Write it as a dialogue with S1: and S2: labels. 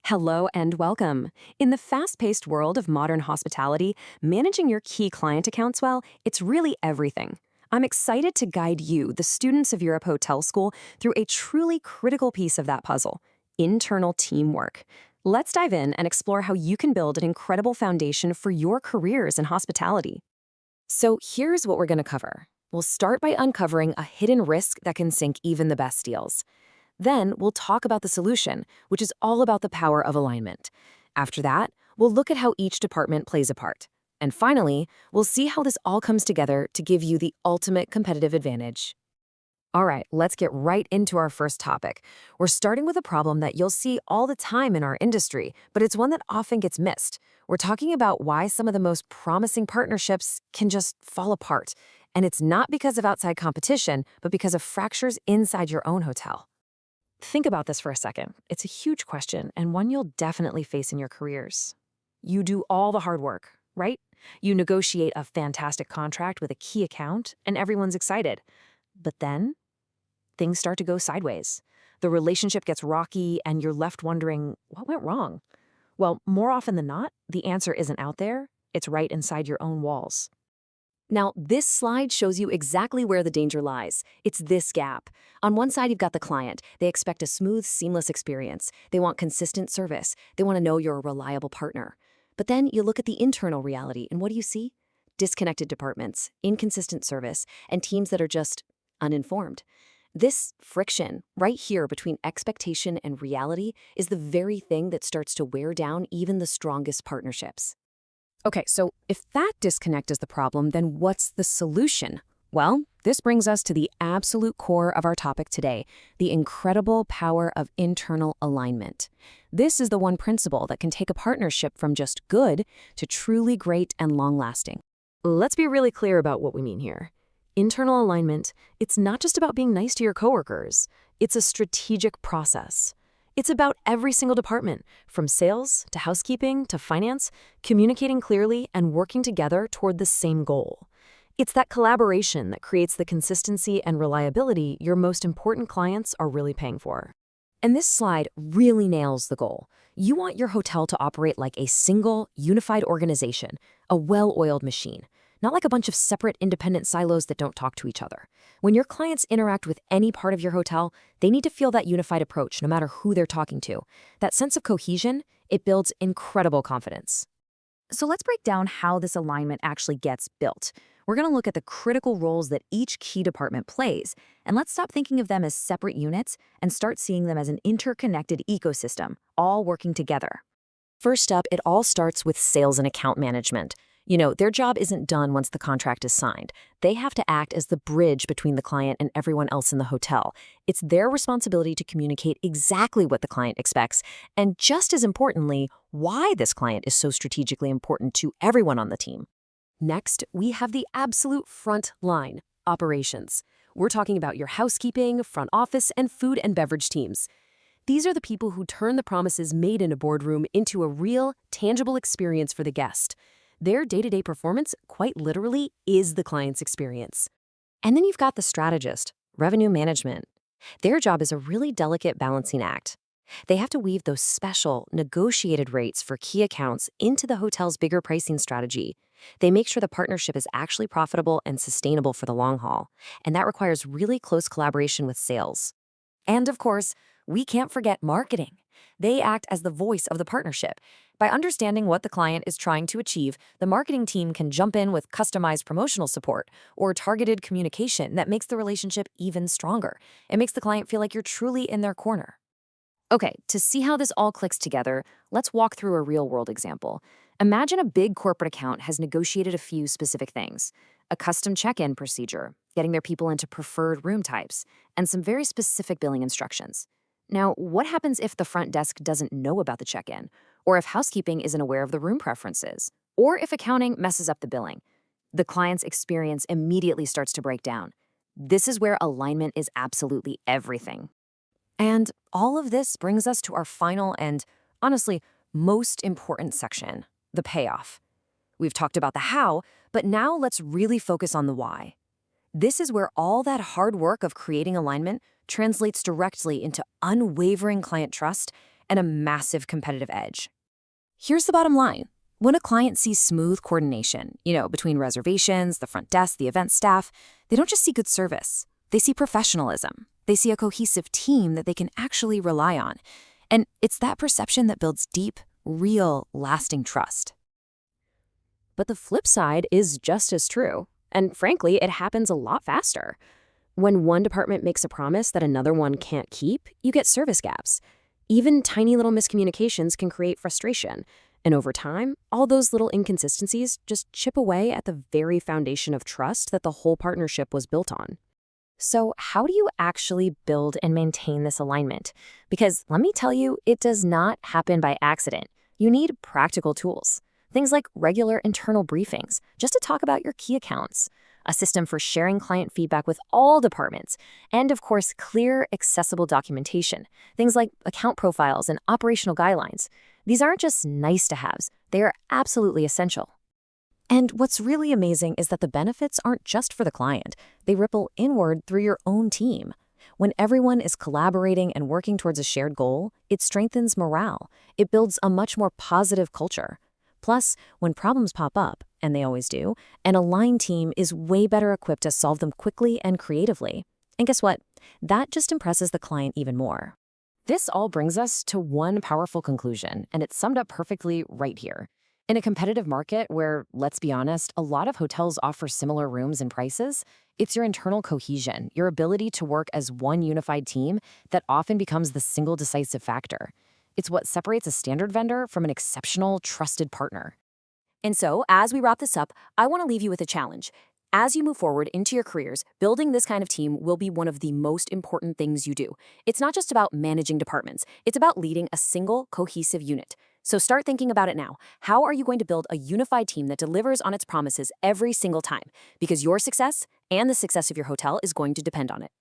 S1: Hello and welcome. In the fast-paced world of modern hospitality, managing your key client accounts well, it's really everything. I'm excited to guide you, the students of Europe Hotel School, through a truly critical piece of that puzzle: internal teamwork. Let's dive in and explore how you can build an incredible foundation for your careers in hospitality. So here's what we're going to cover. We'll start by uncovering a hidden risk that can sink even the best deals. Then we'll talk about the solution, which is all about the power of alignment. After that, we'll look at how each department plays a part. And finally, we'll see how this all comes together to give you the ultimate competitive advantage. All right, let's get right into our first topic. We're starting with a problem that you'll see all the time in our industry, but it's one that often gets missed. We're talking about why some of the most promising partnerships can just fall apart. And it's not because of outside competition, but because of fractures inside your own hotel. Think about this for a second. It's a huge question and one you'll definitely face in your careers. You do all the hard work, right? You negotiate a fantastic contract with a key account and everyone's excited. But then things start to go sideways. The relationship gets rocky and you're left wondering, what went wrong? Well, more often than not, the answer isn't out there. It's right inside your own walls. Now, this slide shows you exactly where the danger lies. It's this gap. On one side, you've got the client. They expect a smooth, seamless experience. They want consistent service. They want to know you're a reliable partner. But then you look at the internal reality, and what do you see? Disconnected departments, inconsistent service, and teams that are just uninformed. This friction right here between expectation and reality is the very thing that starts to wear down even the strongest partnerships. Okay, so if that disconnect is the problem, then what's the solution? Well, this brings us to the absolute core of our topic today, the incredible power of internal alignment. This is the one principle that can take a partnership from just good to truly great and long-lasting. Let's be really clear about what we mean here. Internal alignment, it's not just about being nice to your coworkers. It's a strategic process. It's about every single department, from sales to housekeeping to finance, communicating clearly and working together toward the same goal. It's that collaboration that creates the consistency and reliability your most important clients are really paying for. And this slide really nails the goal. You want your hotel to operate like a single, unified organization, a well-oiled machine, not like a bunch of separate, independent silos that don't talk to each other. When your clients interact with any part of your hotel, they need to feel that unified approach no matter who they're talking to. That sense of cohesion, it builds incredible confidence. So let's break down how this alignment actually gets built. We're going to look at the critical roles that each key department plays, and let's stop thinking of them as separate units and start seeing them as an interconnected ecosystem, all working together. First up, it all starts with sales and account management. Their job isn't done once the contract is signed. They have to act as the bridge between the client and everyone else in the hotel. It's their responsibility to communicate exactly what the client expects, and just as importantly, why this client is so strategically important to everyone on the team. Next, we have the absolute front line, operations. We're talking about your housekeeping, front office, and food and beverage teams. These are the people who turn the promises made in a boardroom into a real, tangible experience for the guest. Their day-to-day performance, quite literally, is the client's experience. And then you've got the strategist, revenue management. Their job is a really delicate balancing act. They have to weave those special, negotiated rates for key accounts into the hotel's bigger pricing strategy. They make sure the partnership is actually profitable and sustainable for the long haul, and that requires really close collaboration with sales. And of course, we can't forget marketing. They act as the voice of the partnership. By understanding what the client is trying to achieve, the marketing team can jump in with customized promotional support or targeted communication that makes the relationship even stronger. It makes the client feel like you're truly in their corner. Okay, to see how this all clicks together, let's walk through a real-world example. Imagine a big corporate account has negotiated a few specific things: a custom check-in procedure, getting their people into preferred room types, and some very specific billing instructions. Now, what happens if the front desk doesn't know about the check-in, or if housekeeping isn't aware of the room preferences, or if accounting messes up the billing? The client's experience immediately starts to break down. This is where alignment is absolutely everything. And all of this brings us to our final and, honestly, most important section, the payoff. We've talked about the how, but now let's really focus on the why. This is where all that hard work of creating alignment translates directly into unwavering client trust and a massive competitive edge. Here's the bottom line. When a client sees smooth coordination, between reservations, the front desk, the event staff, they don't just see good service. They see professionalism. They see a cohesive team that they can actually rely on. And it's that perception that builds deep, real, lasting trust. But the flip side is just as true. And frankly, it happens a lot faster. When one department makes a promise that another one can't keep, you get service gaps. Even tiny little miscommunications can create frustration. And over time, all those little inconsistencies just chip away at the very foundation of trust that the whole partnership was built on. So how do you actually build and maintain this alignment? Because let me tell you, it does not happen by accident. You need practical tools. Things like regular internal briefings, just to talk about your key accounts, a system for sharing client feedback with all departments, and of course, clear, accessible documentation. Things like account profiles and operational guidelines. These aren't just nice to haves, they are absolutely essential. And what's really amazing is that the benefits aren't just for the client. They ripple inward through your own team. When everyone is collaborating and working towards a shared goal, it strengthens morale. It builds a much more positive culture. Plus, when problems pop up, and they always do, an aligned team is way better equipped to solve them quickly and creatively. And guess what? That just impresses the client even more. This all brings us to one powerful conclusion, and it's summed up perfectly right here. In a competitive market where, let's be honest, a lot of hotels offer similar rooms and prices, it's your internal cohesion, your ability to work as one unified team that often becomes the single decisive factor. It's what separates a standard vendor from an exceptional, trusted partner. And so, as we wrap this up, I want to leave you with a challenge. As you move forward into your careers, building this kind of team will be one of the most important things you do. It's not just about managing departments. It's about leading a single, cohesive unit. So start thinking about it now. How are you going to build a unified team that delivers on its promises every single time? Because your success and the success of your hotel is going to depend on it.